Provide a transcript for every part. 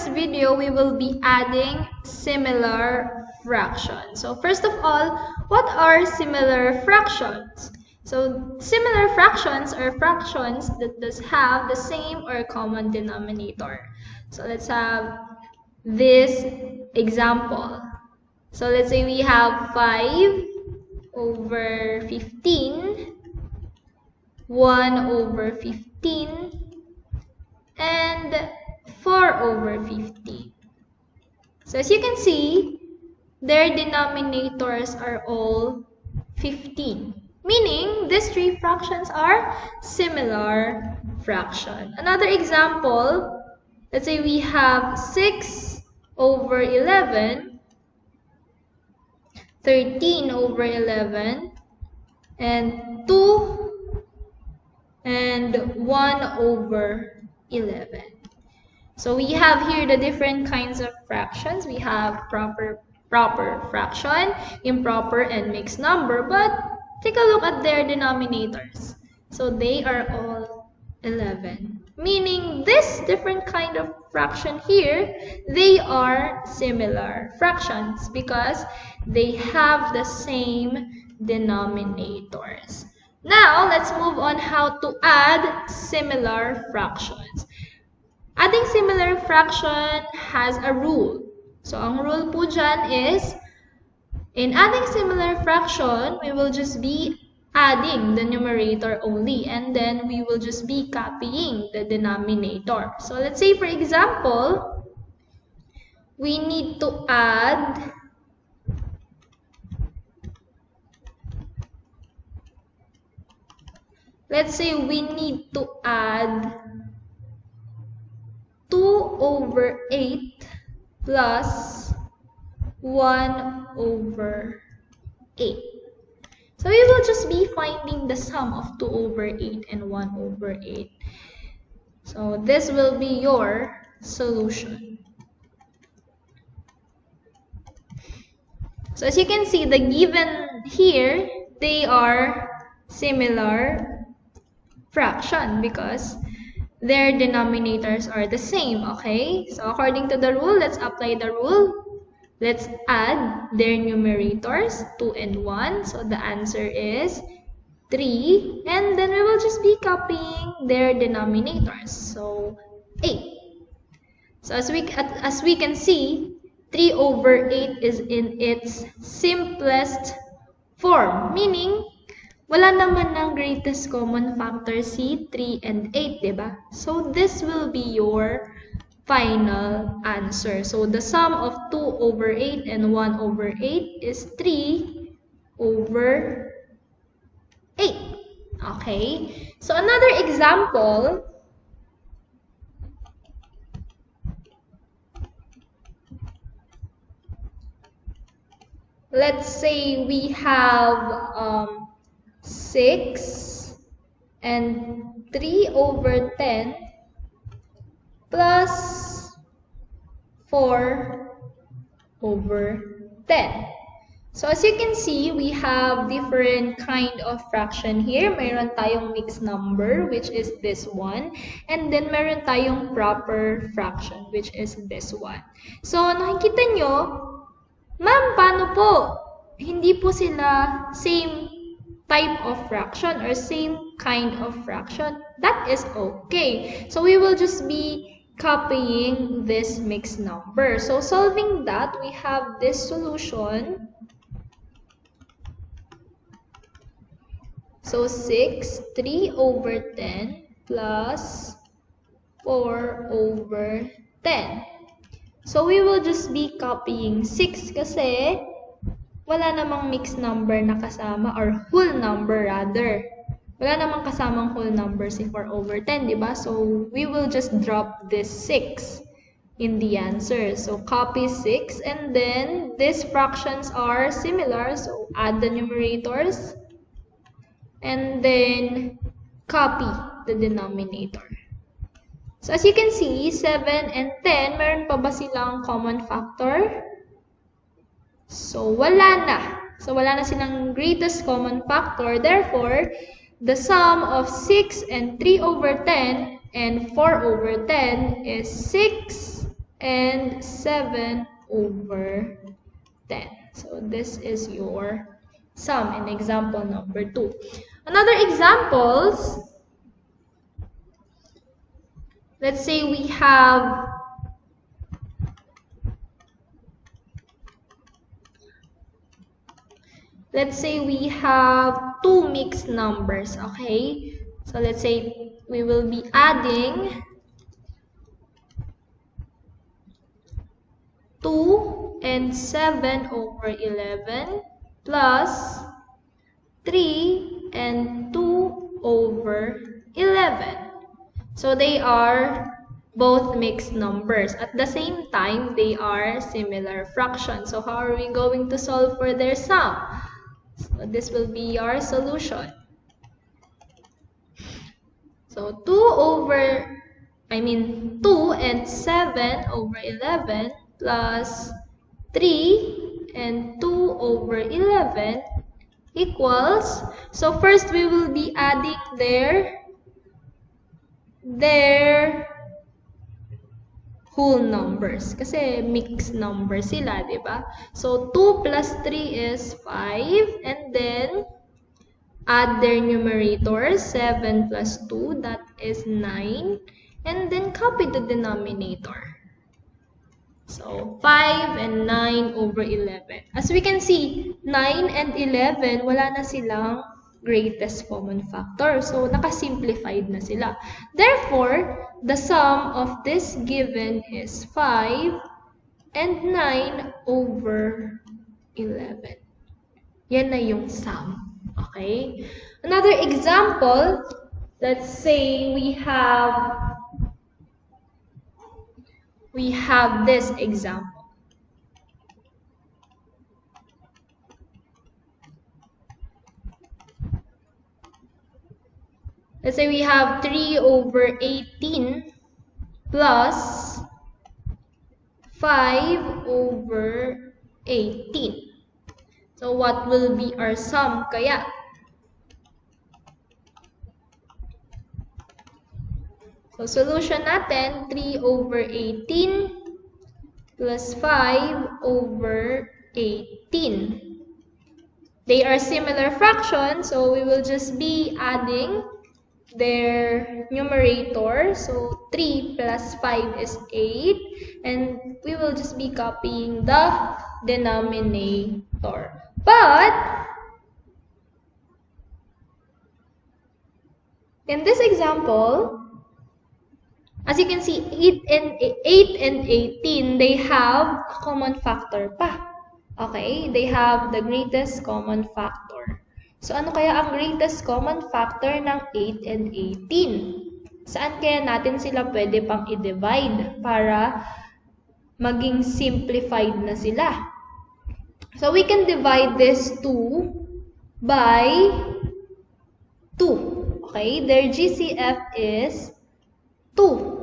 this video, we will be adding similar fractions. So first of all, what are similar fractions? So similar fractions are fractions that does have the same or common denominator. So let's have this example. So let's say we have 5 over 15, 1 over 15, and 4 over 15. So as you can see, their denominators are all 15. Meaning, these three fractions are similar fractions. Another example, let's say we have 6 over 11, 13 over 11, and 2 and 1 over 11. So we have here the different kinds of fractions. We have proper fraction, improper, and mixed number. But take a look at their denominators. So they are all 11. Meaning this different kind of fraction here, they are similar fractions because they have the same denominators. Now, let's move on how to add similar fractions. Adding similar fraction has a rule. So, ang rule po dyan is, in adding similar fraction, we will just be adding the numerator only, and then we will just be copying the denominator. So, let's say, for example, we need to add let's say we need to add 2 over 8 plus 1 over 8. So we will just be finding the sum of 2 over 8 and 1 over 8. So this will be your solution. So as you can see, the given here, they are similar fraction because their denominators are the same, okay? So according to the rule, let's apply the rule. Let's add their numerators, 2 and 1. So the answer is 3. And then we will just be copying their denominators. So 8. So as we can see, 3 over 8 is in its simplest form. Meaning, wala naman ng greatest common factor si 3 and 8, diba? So this will be your final answer. So the sum of 2 over 8 and 1 over 8 is 3 over 8. Okay? So another example, let's say we have 6 and 3 over 10 plus 4 over 10. So as you can see, we have different kind of fraction here. Mayroon tayong mixed number, which is this one. And then meron tayong proper fraction, which is this one. So nakikita nyo, ma'am, paano po? Hindi po sila same type of fraction or same kind of fraction. That is okay. So we will just be copying this mixed number. So solving that, we have this solution. So 6, 3 over 10 plus 4 over 10. So we will just be copying 6 kasi wala namang mixed number na kasama, or whole number rather. Wala namang kasamang whole number si 4 over 10, diba? So we will just drop this 6 in the answer. So copy 6, and then these fractions are similar, so add the numerators, and then copy the denominator. So as you can see, 7 and 10, meron pa ba silang common factor? So wala na. So wala na silang greatest common factor. Therefore, the sum of 6 and 3 over 10 and 4 over 10 is 6 and 7 over 10. So this is your sum in example number 2. Another examples, let's say we have two mixed numbers, okay? So let's say we will be adding 2 and 7 over 11 plus 3 and 2 over 11. So they are both mixed numbers. At the same time, they are similar fractions. So how are we going to solve for their sum? So this will be our solution. So 2 and 7 over 11 plus 3 and 2 over 11 equals, so first we will be adding their whole numbers kasi mixed numbers sila, di ba? So 2 plus 3 is 5, and then add their numerators, 7 plus 2, that is 9, and then copy the denominator. So 5 and 9 over 11. As we can see, 9 and 11, wala na silang greatest common factor. So nakasimplified na sila. Therefore, the sum of this given is 5 and 9 over 11. Yan na yung sum. Okay? Another example, let's say we have this example. Let's say we have 3 over 18 plus 5 over 18. So what will be our sum kaya? So solution natin, 3 over 18 plus 5 over 18. They are similar fractions, so we will just be adding their numerator. So 3 plus 5 is 8, and we will just be copying the denominator. But in this example, as you can see, 8 and 18, they have a common factor pa. Okay? They have the greatest common factor. So, ano kaya ang greatest common factor ng 8 and 18? Saan kaya natin sila pwede pang i-divide para maging simplified na sila? So, we can divide this 2 by 2. Okay? Their GCF is 2.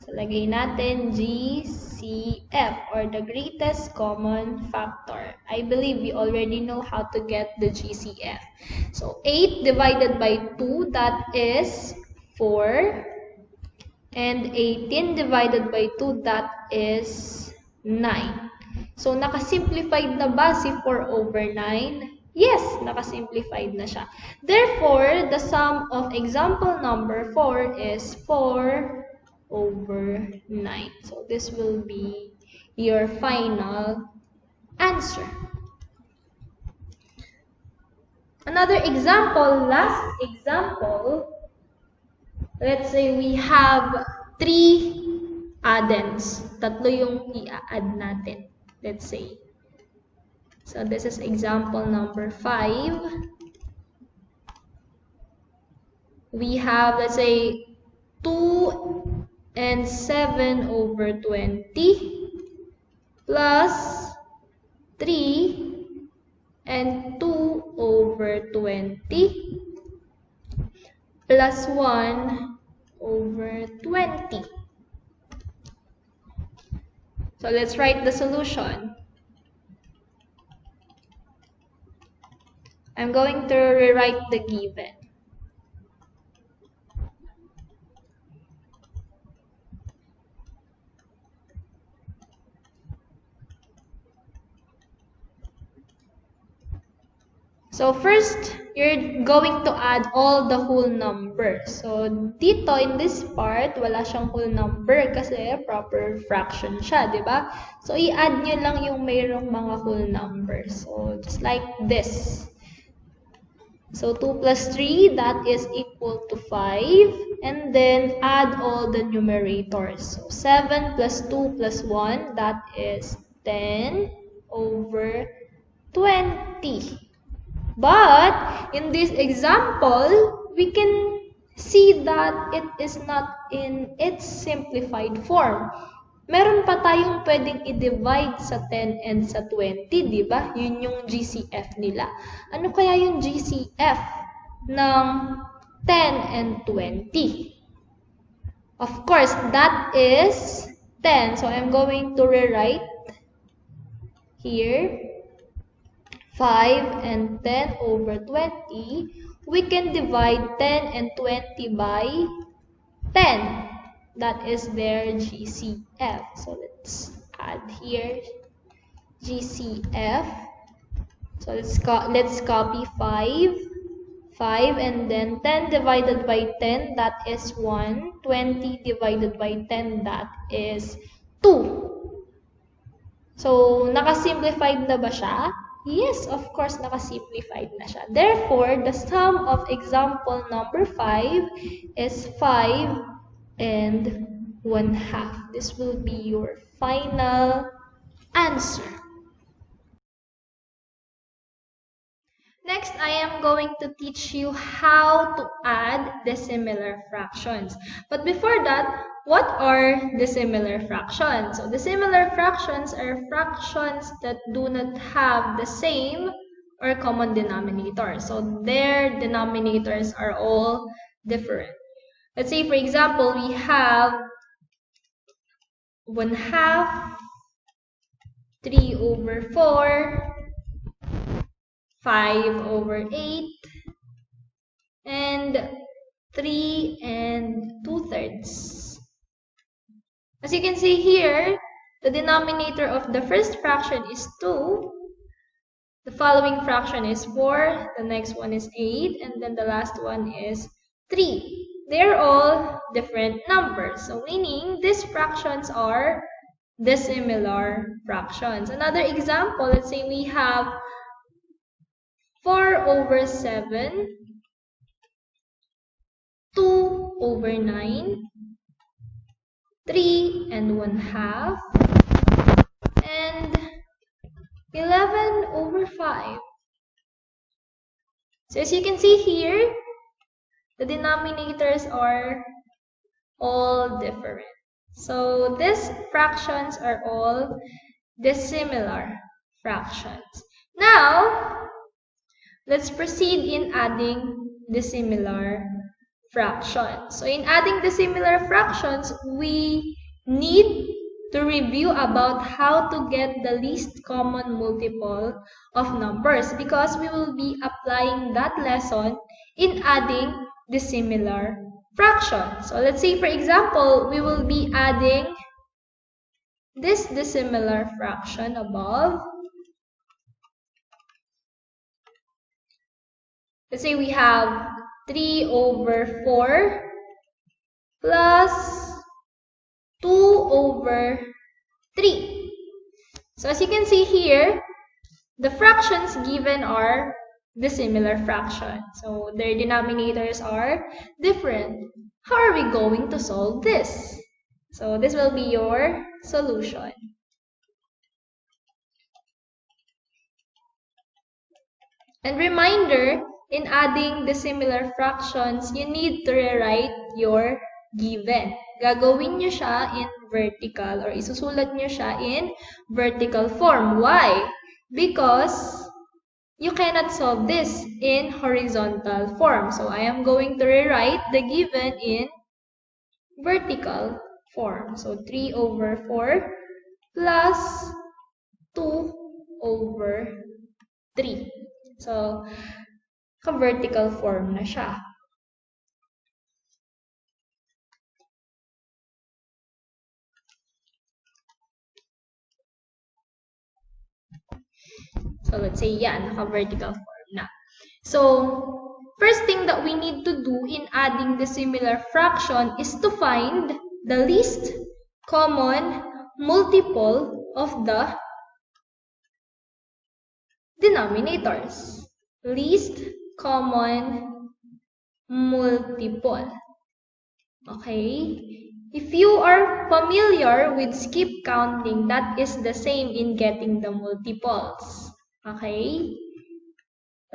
So, lagay natin GCF, or the greatest common factor. I believe we already know how to get the GCF. So, 8 divided by 2, that is 4. And 18 divided by 2, that is 9. So, nakasimplified na ba si 4 over 9? Yes, nakasimplified na siya. Therefore, the sum of example number 4 is 4 over 9. So, this will be your final answer. Another example, last example, let's say we have 3 addends. Tatlo yung i-add natin. Let's say. So, this is example number 5. We have, let's say, 2 and 7 over 20 plus 3 and 2 over 20 plus 1 over 20. So, let's write the solution. I'm going to rewrite the given. So first, you're going to add all the whole numbers. So dito in this part, wala siyang whole number kasi proper fraction siya, di ba? So i-add nyo lang yung mayroong mga whole numbers. So just like this. So 2 plus 3, that is equal to 5. And then add all the numerators. So 7 plus 2 plus 1, that is 10 over 20. But in this example, we can see that it is not in its simplified form. Meron pa tayong pwedeng i-divide sa 10 and sa 20, di ba? Yun yung GCF nila. Ano kaya yung GCF ng 10 and 20? Of course, that is 10. So I'm going to rewrite here 5 and 10 over 20. We can divide 10 and 20 by 10. That is their GCF. So let's add here GCF. So let's copy 5 and then 10 divided by 10, that is 1. 20 divided by 10, that is 2. So nakasimplified na ba siya? Yes, of course, nakasimplified na siya. Therefore, the sum of example number 5 is 5 and 1/2. This will be your final answer. Next, I am going to teach you how to add dissimilar fractions. But before that, what are dissimilar fractions? So dissimilar fractions are fractions that do not have the same or common denominator. So their denominators are all different. Let's say, for example, we have 1/2, 3 over 4, 5 over 8, and 3 and 2/3. As you can see here, the denominator of the first fraction is 2, the following fraction is 4, the next one is 8, and then the last one is 3. They're all different numbers. So meaning these fractions are dissimilar fractions. Another example, let's say we have 4 over 7, 2 over 9, 3 and 1/2, and 11 over 5. So as you can see here, the denominators are all different. So these fractions are all dissimilar fractions. Now, let's proceed in adding dissimilar fractions. So in adding dissimilar fractions, we need to review about how to get the least common multiple of numbers because we will be applying that lesson in adding dissimilar fractions. So let's say, for example, we will be adding this dissimilar fraction above. Let's say we have 3 over 4 plus 2 over 3. So as you can see here, the fractions given are dissimilar fractions. So their denominators are different. How are we going to solve this? So this will be your solution. And reminder, in adding dissimilar fractions, you need to rewrite your given. Gagawin nyo siya in vertical or isusulat nyo siya in vertical form. Why? Because you cannot solve this in horizontal form. So I am going to rewrite the given in vertical form. So 3 over 4 plus 2 over 3. So, ka-vertical form na siya. So, let's say yan, naka-vertical form na. So, first thing that we need to do in adding dissimilar fraction is to find the least common multiple of the denominators. Least common multiple. Okay? If you are familiar with skip counting, that is the same in getting the multiples. Okay?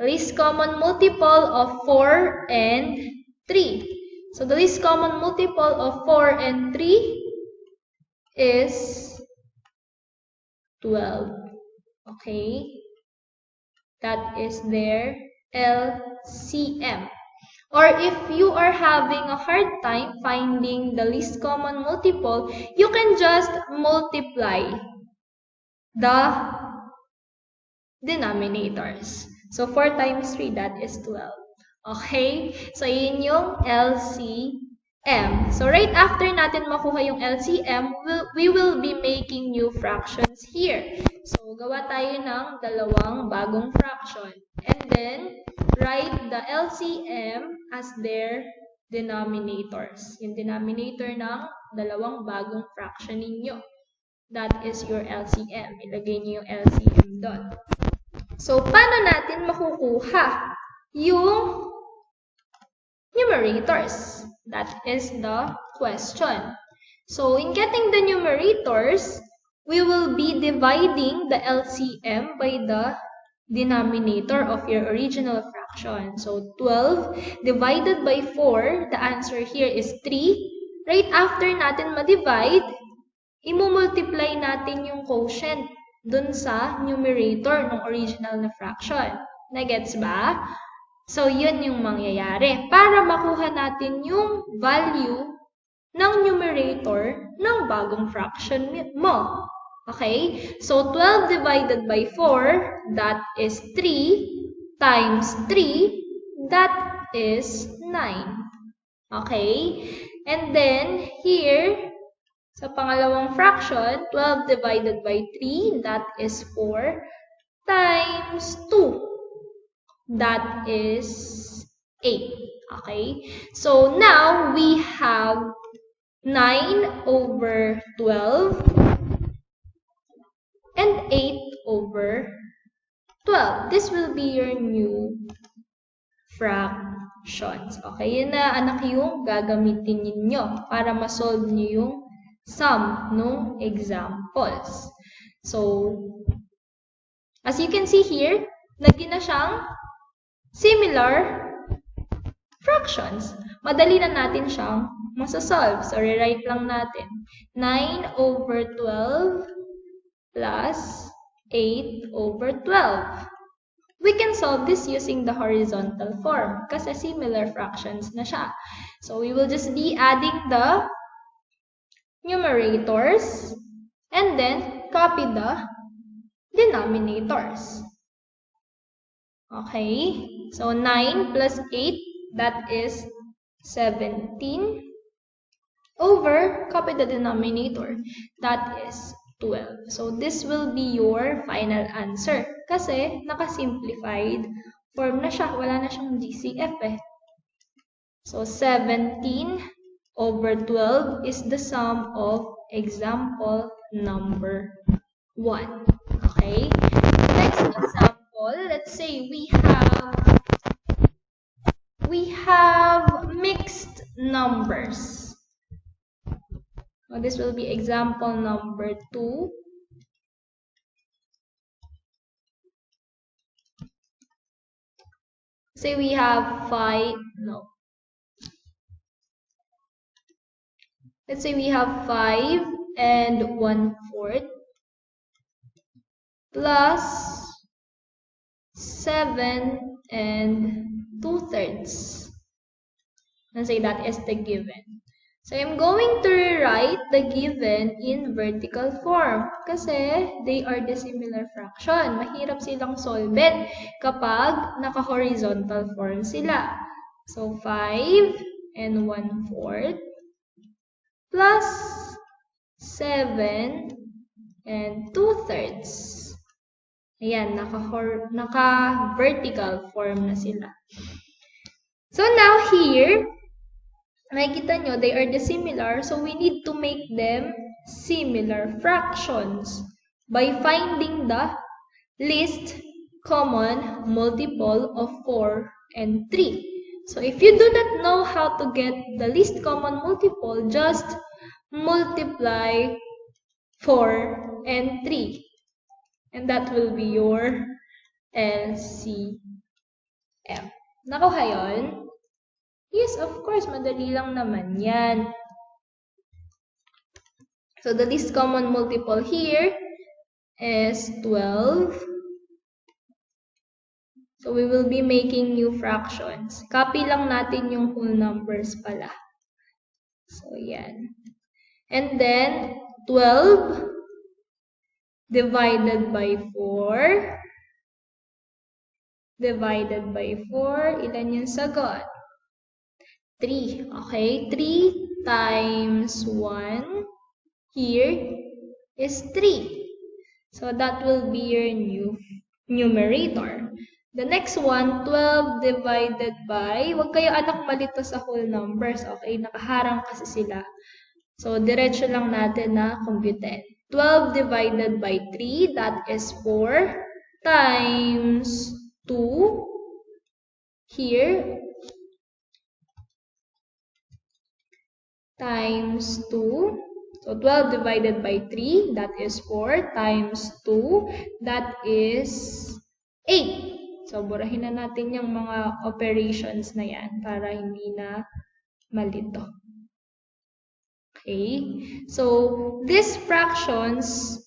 Least common multiple of 4 and 3. So the least common multiple of 4 and 3 is 12. Okay? That is their LCM. Or if you are having a hard time finding the least common multiple, you can just multiply the denominators. So 4 times 3, that is 12. Okay? So yun yung LCM. So right after natin makuha yung LCM, we will be making new fractions here. So gawa tayo ng dalawang bagong fraction. And then, write the LCM as their denominators. Yung denominator ng dalawang bagong fraction ninyo. That is your LCM. Ilagay niyo yung LCM doon. So, paano natin makukuha yung numerators? That is the question. So, in getting the numerators, we will be dividing the LCM by the denominator of your original fraction. So, 12 divided by 4, the answer here is 3. Right after natin ma-divide, imumultiply natin yung quotient dun sa numerator ng original na fraction. Nagets ba? So, yun yung mangyayari. Para makuha natin yung value ng numerator ng bagong fraction mo. Okay? So, 12 divided by 4, that is 3, times 3, that is 9. Okay? And then, here, sa pangalawang fraction, 12 divided by 3, that is 4, times 2, that is 8. Okay? So, now, we have 9 over 12 and 8 over 12. This will be your new fractions. Okay? Yun na, anak, yung gagamitin ninyo para ma-solve nyo yung sum no examples. So, as you can see here, naging na siyang similar fractions. Madali na natin siyang masasolve. So, rewrite lang natin. 9 over 12 plus 8 over 12. We can solve this using the horizontal form kasi similar fractions na siya. So, we will just be adding the numerators and then copy the denominators. Okay, so 9 plus 8, that is 17 over, copy the denominator, that is 12. So this will be your final answer kasi naka-simplified form na siya, wala na siyang GCF eh. So 17 over 12 is the sum of example number 1. Okay? Next example, let's say we have mixed numbers. So this will be example number 2. Say we have 5, no. Let's say we have 5 and 1/4 plus 7 and 2/3. Let's say that is the given. So I'm going to rewrite the given in vertical form kasi they are dissimilar fraction. Mahirap silang solvein kapag naka-horizontal form sila. So 5 and 1/4 plus 7 and 2/3. Ayan, naka-vertical form na sila. So now here, makikita nyo, they are dissimilar, so we need to make them similar fractions by finding the least common multiple of 4 and 3. So if you do not know how to get the least common multiple, just multiply 4 and 3. And that will be your LCM. Nakuha yun? Yes, of course, madali lang naman yan. So the least common multiple here is 12. So we will be making new fractions. Copy lang natin yung whole numbers pala. So yan. And then 12 divided by 4. Divided by 4. Ilan yung sagot? 3. Okay? 3 times 1 here is 3. So that will be your new numerator. The next one, 12 divided by, huwag kayo anak malito sa whole numbers, okay? Nakaharang kasi sila. So, diretso lang natin na computein. 12 divided by 3, that is 4, times 2, here, times 2. So, 12 divided by 3, that is 4, times 2, that is 8. So, burahin na natin yung mga operations na yan para hindi na malito. Okay? So, these fractions,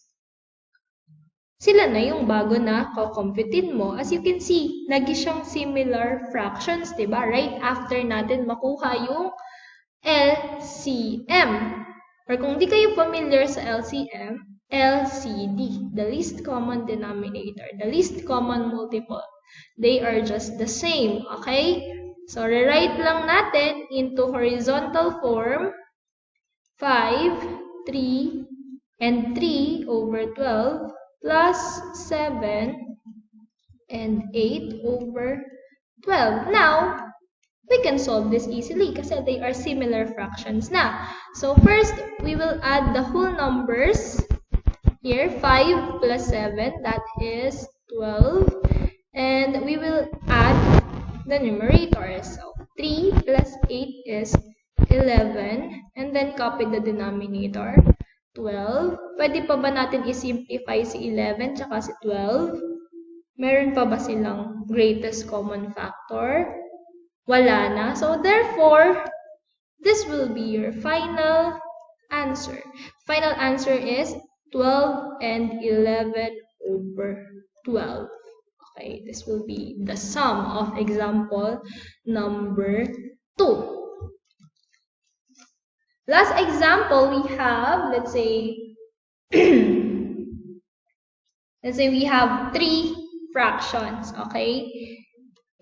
sila na yung bago na kukumputin mo. As you can see, naging siyang similar fractions, diba? Right after natin makuha yung LCM. Or kung di kayo familiar sa LCM, LCD, the least common denominator, the least common multiple. They are just the same, okay? So, rewrite lang natin into horizontal form, 5, 3, and 3 over 12 plus 7 and 8 over 12. Now, we can solve this easily kasi they are similar fractions na. So, first, we will add the whole numbers. Here, 5 plus 7, that is 12. And we will add the numerators. So, 3 plus 8 is 11. And then, copy the denominator. 12. Pwede pa ba natin i-simplify si 11 tsaka si 12? Meron pa ba silang greatest common factor? Wala na. So, therefore, this will be your final answer. Final answer is 12 and 11 over 12. Okay, this will be the sum of example number 2. Last example we have, let's say we have 3 fractions, okay?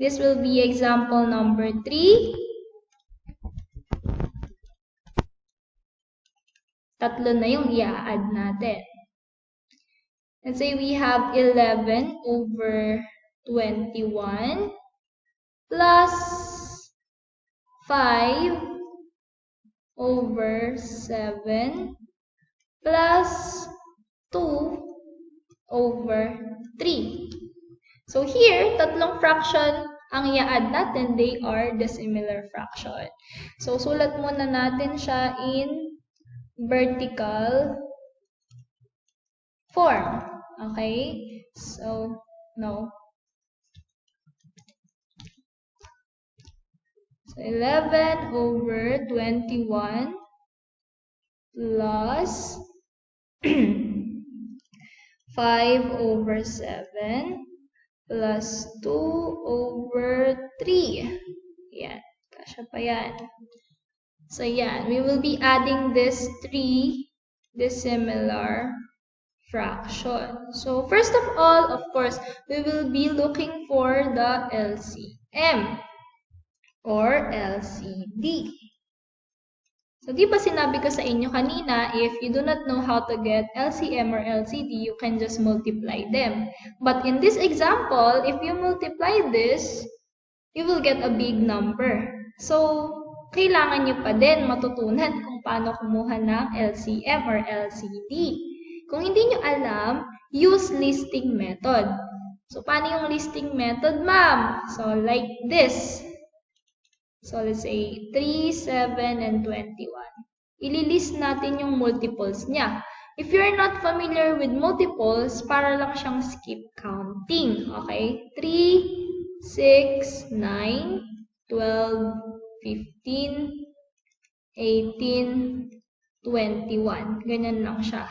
This will be example number 3. Tatlo na yung i-add natin. Let's say we have 11 over 21 plus 5 over 7 plus 2 over 3. So here, tatlong fraction ang i-add natin, they are dissimilar fraction. So sulat muna natin siya in vertical form. Okay? So, no. So, 11 over 21 plus 5 over 7 plus 2 over 3. Yan. Kasya pa yan. So, yan. We will be adding this 3 dissimilar fractions. So, first of all, of course, we will be looking for the LCM or LCD. So, di ba sinabi ko sa inyo kanina, if you do not know how to get LCM or LCD, you can just multiply them. But in this example, if you multiply this, you will get a big number. So, kailangan nyo pa din matutunan kung paano kumuha ng LCM or LCD. Kung hindi nyo alam, use listing method. So, paano yung listing method, ma'am? So, like this. So, let's say 3, 7, and 21. Ililist natin yung multiples niya. If you're not familiar with multiples, para lang siyang skip counting. Okay? 3, 6, 9, 12, 15, 18, 21. Ganyan lang siya.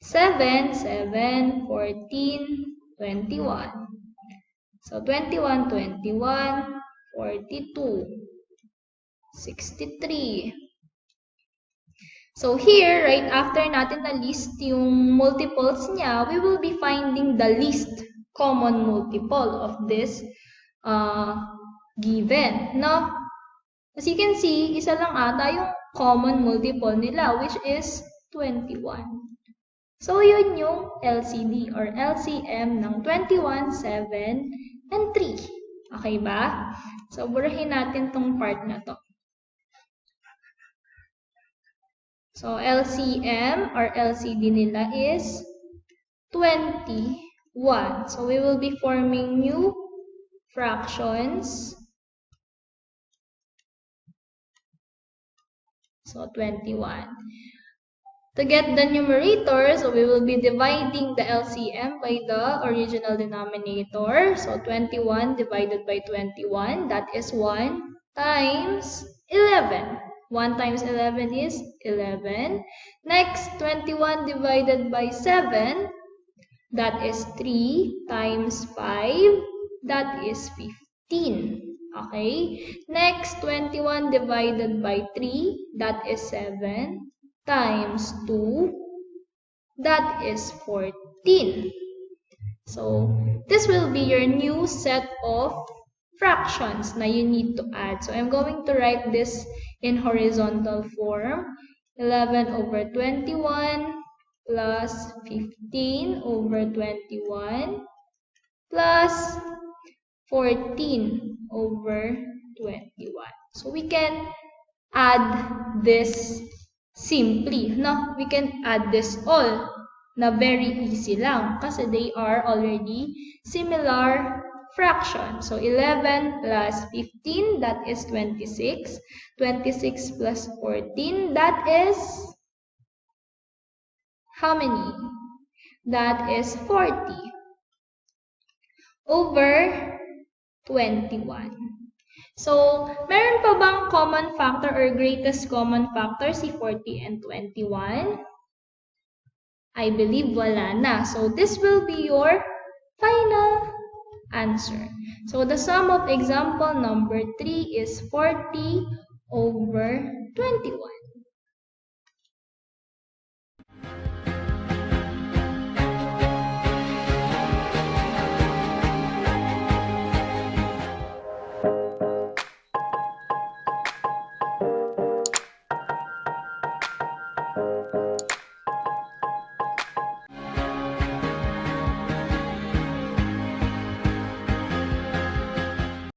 7, 7, 14, 21. So, 21, 21, 42. 63. So here, right after natin na-list yung multiples niya, we will be finding the least common multiple of this given. No? As you can see, isa lang ata yung common multiple nila, which is 21. So yun yung LCD or LCM ng 21, 7, and 3. Okay ba? So burahin natin tong part na to. So, LCM or LCD nila is 21. So, we will be forming new fractions. So, 21. To get the numerator, so we will be dividing the LCM by the original denominator. So, 21 divided by 21, that is 1 times 11. 1 times 11 is 11. Next, 21 divided by 7, that is 3 times 5, that is 15. Okay? Next, 21 divided by 3, that is 7, times 2, that is 14. So, this will be your new set of fractions na you need to add. So, I'm going to write this in horizontal form. 11 over 21 plus 15 over 21 plus 14 over 21. So, we can add this simply. No? We can add this all na very easy lang kasi they are already similar fractions. So, 11 plus 15, that is 26. 26 plus 14, that is how many? That is 40 over 21. So, meron pa bang common factor or greatest common factor si 40 and 21? I believe wala na. So, this will be your final answer. So, the sum of example number 3 is 40 over 21.